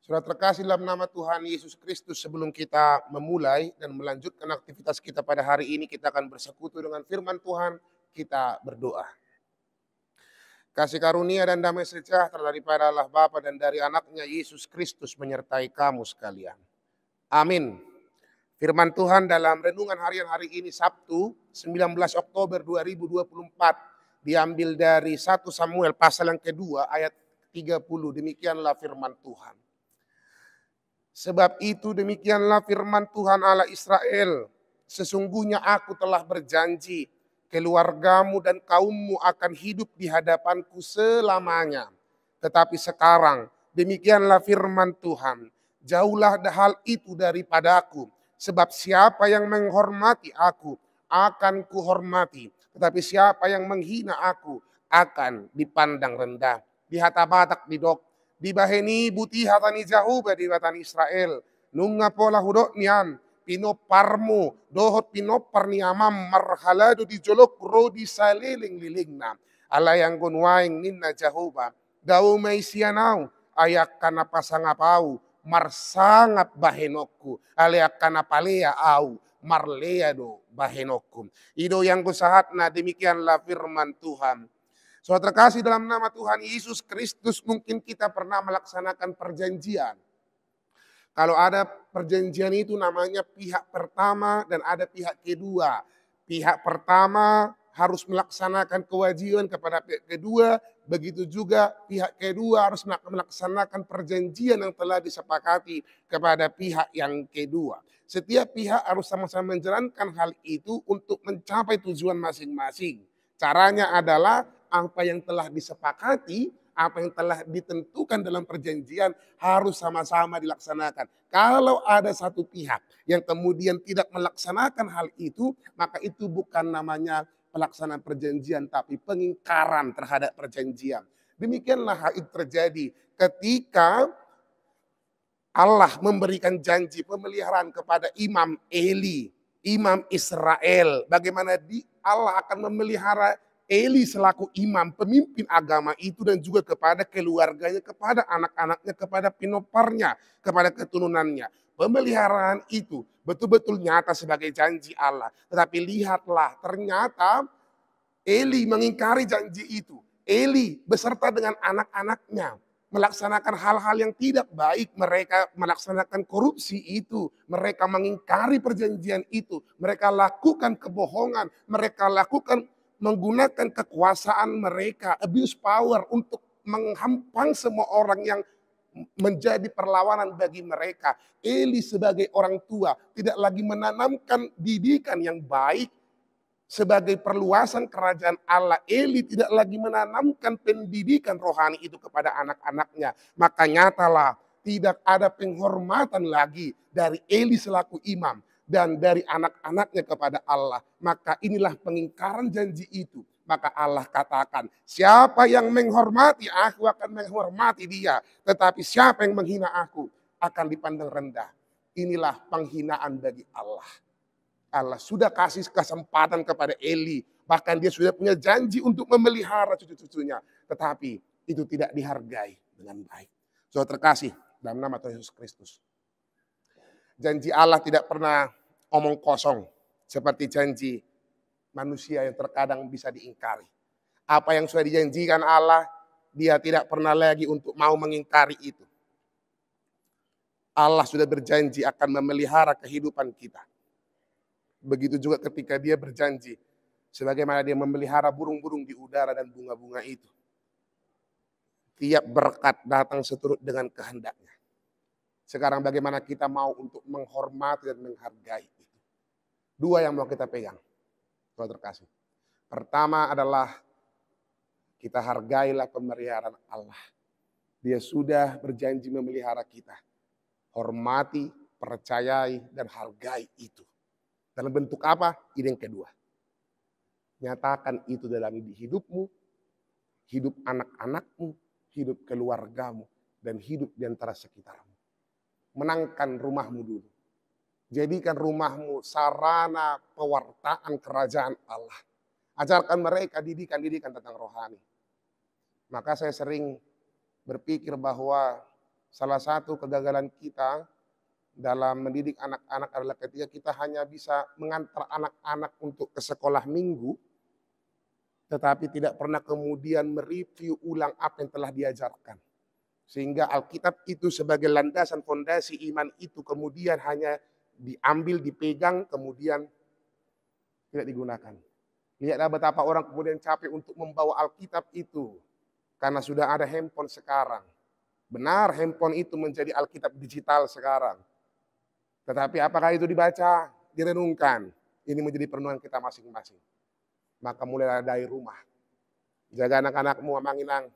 Sudah terkasih dalam nama Tuhan Yesus Kristus, sebelum kita memulai dan melanjutkan aktivitas kita pada hari ini, kita akan bersekutu dengan firman Tuhan, kita berdoa. Kasih karunia dan damai sejahtera daripada Allah Bapa dan dari anaknya Yesus Kristus menyertai kamu sekalian. Amin. Firman Tuhan dalam renungan harian hari ini Sabtu 19 Oktober 2024 diambil dari 1 Samuel pasal yang kedua ayat 30. Demikianlah firman Tuhan. Sebab itu demikianlah firman Tuhan Allah Israel, sesungguhnya aku telah berjanji, keluargamu dan kaummu akan hidup di hadapanku selamanya. Tetapi sekarang demikianlah firman Tuhan, jauhlah hal itu daripadaku, sebab siapa yang menghormati aku akan kuhormati, tetapi siapa yang menghina aku akan dipandang rendah. Di hatabatak didok di baheni buti hatani jauh di watan Israel. Nunga pola hudok nian. Pinoparmu dohot pinopar ni amam marhalado di jolok rodi saliling lilingna. Ala yang gunwaing ninna jahuba. Daw may sianaw ayak kana pasangapau marsangap bahenokku. Alayak kana palea au marleado bahenokku. Ido yang kusahat na demikianlah firman Tuhan. Saudara terkasih dalam nama Tuhan Yesus Kristus, mungkin kita pernah melaksanakan perjanjian. Kalau ada perjanjian itu namanya pihak pertama dan ada pihak kedua. Pihak pertama harus melaksanakan kewajiban kepada pihak kedua, begitu juga pihak kedua harus melaksanakan perjanjian yang telah disepakati kepada pihak yang kedua. Setiap pihak harus sama-sama menjalankan hal itu untuk mencapai tujuan masing-masing. Caranya adalah apa yang telah disepakati, apa yang telah ditentukan dalam perjanjian harus sama-sama dilaksanakan. Kalau ada satu pihak yang kemudian tidak melaksanakan hal itu, maka itu bukan namanya pelaksanaan perjanjian, tapi pengingkaran terhadap perjanjian. Demikianlah hal itu terjadi ketika Allah memberikan janji pemeliharaan kepada Imam Eli, Imam Israel. Bagaimana Allah akan memelihara Eli selaku imam, pemimpin agama itu dan juga kepada keluarganya, kepada anak-anaknya, kepada pinoparnya, kepada keturunannya. Pemeliharaan itu betul-betul nyata sebagai janji Allah. Tetapi lihatlah, ternyata Eli mengingkari janji itu. Eli beserta dengan anak-anaknya melaksanakan hal-hal yang tidak baik. Mereka melaksanakan korupsi itu. Mereka mengingkari perjanjian itu. Mereka lakukan kebohongan. Mereka lakukan menggunakan kekuasaan mereka, abuse power untuk menghampang semua orang yang menjadi perlawanan bagi mereka. Eli sebagai orang tua tidak lagi menanamkan didikan yang baik sebagai perluasan kerajaan Allah. Eli tidak lagi menanamkan pendidikan rohani itu kepada anak-anaknya. Maka nyatalah tidak ada penghormatan lagi dari Eli selaku imam dan dari anak-anaknya kepada Allah. Maka inilah pengingkaran janji itu. Maka Allah katakan, siapa yang menghormati aku akan menghormati dia. Tetapi siapa yang menghina aku akan dipandang rendah. Inilah penghinaan bagi Allah. Allah sudah kasih kesempatan kepada Eli. Bahkan dia sudah punya janji untuk memelihara cucu-cucunya. Tetapi itu tidak dihargai dengan baik. Saudara terkasih dalam nama Tuhan Yesus Kristus. Janji Allah tidak pernah omong kosong seperti janji manusia yang terkadang bisa diingkari. Apa yang sudah dijanjikan Allah, dia tidak pernah lagi untuk mau mengingkari itu. Allah sudah berjanji akan memelihara kehidupan kita. Begitu juga ketika dia berjanji, sebagaimana dia memelihara burung-burung di udara dan bunga-bunga itu. Tiap berkat datang seturut dengan kehendaknya. Sekarang bagaimana kita mau untuk menghormati dan menghargai itu. Dua yang mau kita pegang. Saudara terkasih. Pertama adalah kita hargailah pemeliharaan Allah. Dia sudah berjanji memelihara kita. Hormati, percayai, dan hargai itu. Dalam bentuk apa? Ini yang kedua. Nyatakan itu dalam hidupmu, hidup anak-anakmu, hidup keluargamu, dan hidup di antara sekitarmu. Menangkan rumahmu dulu. Jadikan rumahmu sarana pewartaan kerajaan Allah. Ajarkan mereka didikan-didikan tentang rohani. Maka saya sering berpikir bahwa Salah satu kegagalan kita dalam mendidik anak-anak adalah ketika kita hanya bisa mengantar anak-anak untuk ke sekolah minggu, tetapi tidak pernah kemudian mereview ulang apa yang telah diajarkan. Sehingga Alkitab itu sebagai landasan fondasi iman itu kemudian hanya diambil, dipegang, kemudian tidak digunakan. Lihatlah betapa orang kemudian capek untuk membawa Alkitab itu. Karena sudah ada handphone sekarang. Benar handphone itu menjadi Alkitab digital sekarang. Tetapi apakah itu dibaca, direnungkan? Ini menjadi perenungan kita masing-masing. Maka mulailah dari rumah. Jaga anak-anakmu Manginang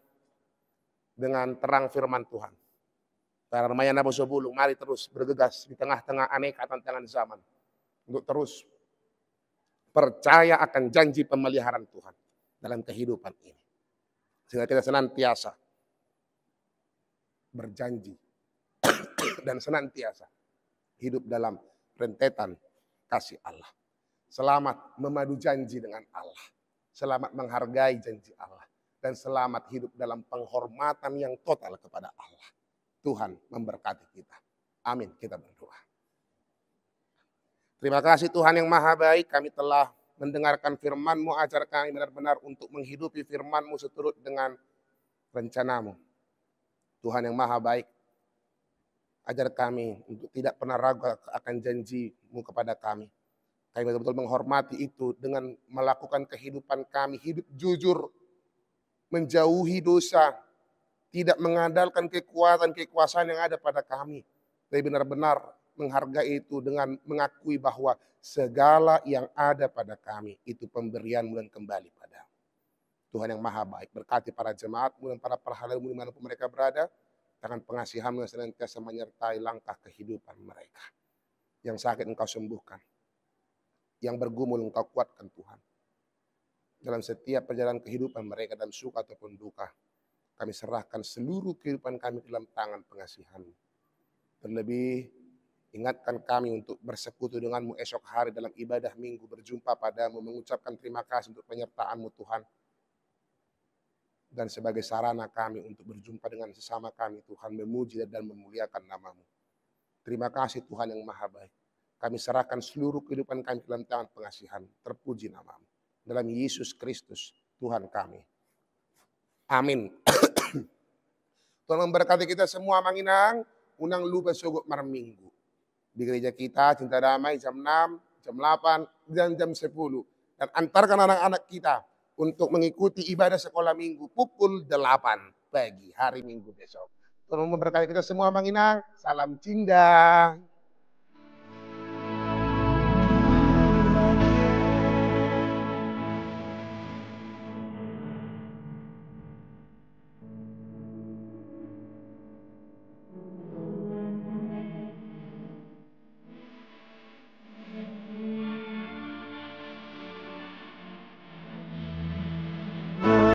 dengan terang firman Tuhan. Para remaja Nabo Sobulung, mari terus bergegas di tengah-tengah aneka tantangan zaman. Untuk terus percaya akan janji pemeliharaan Tuhan dalam kehidupan ini. Sehingga kita senantiasa berjanji dan senantiasa hidup dalam rentetan kasih Allah. Selamat memadu janji dengan Allah. Selamat menghargai janji Allah. Dan selamat hidup dalam penghormatan yang total kepada Allah. Tuhan memberkati kita. Amin. Kita berdoa. Terima kasih Tuhan yang maha baik. Kami telah mendengarkan firman-Mu. Ajar kami benar-benar untuk menghidupi firman-Mu seturut dengan rencana-Mu. Tuhan yang maha baik. Ajar kami untuk tidak pernah ragu akan janji-Mu kepada kami. Kami betul-betul menghormati itu dengan melakukan kehidupan kami. Hidup jujur. Menjauhi dosa. Tidak mengandalkan kekuasaan yang ada pada kami. Tapi benar-benar menghargai itu dengan mengakui bahwa segala yang ada pada kami itu pemberian-Mu dan kembali pada Tuhan yang maha baik. Berkati para jemaat-Mu dan para perhalamu dimanapun mereka berada. Tangan pengasihan-Mu yang senantiasa menyertai langkah kehidupan mereka. Yang sakit Engkau sembuhkan. Yang bergumul Engkau kuatkan Tuhan. Dalam setiap perjalanan kehidupan mereka dalam suka ataupun duka. Kami serahkan seluruh kehidupan kami dalam tangan pengasihan-Mu. Terlebih ingatkan kami untuk bersekutu dengan-Mu esok hari dalam ibadah minggu. Berjumpa pada-Mu, mengucapkan terima kasih untuk penyertaan-Mu Tuhan. Dan sebagai sarana kami untuk berjumpa dengan sesama kami Tuhan. Memuji dan memuliakan nama-Mu. Terima kasih Tuhan yang maha baik. Kami serahkan seluruh kehidupan kami dalam tangan pengasihan. Terpuji nama-Mu. Dalam Yesus Kristus Tuhan kami. Amin. Tuhan memberkati kita semua Manginang. Unang lupa sogok marminggu. Di gereja kita Cinta Damai jam 6, jam 8, dan jam 10. Dan antarkan anak-anak kita untuk mengikuti ibadah sekolah minggu pukul 8 pagi hari Minggu besok. Tuhan memberkati kita semua Manginang. Salam cinta.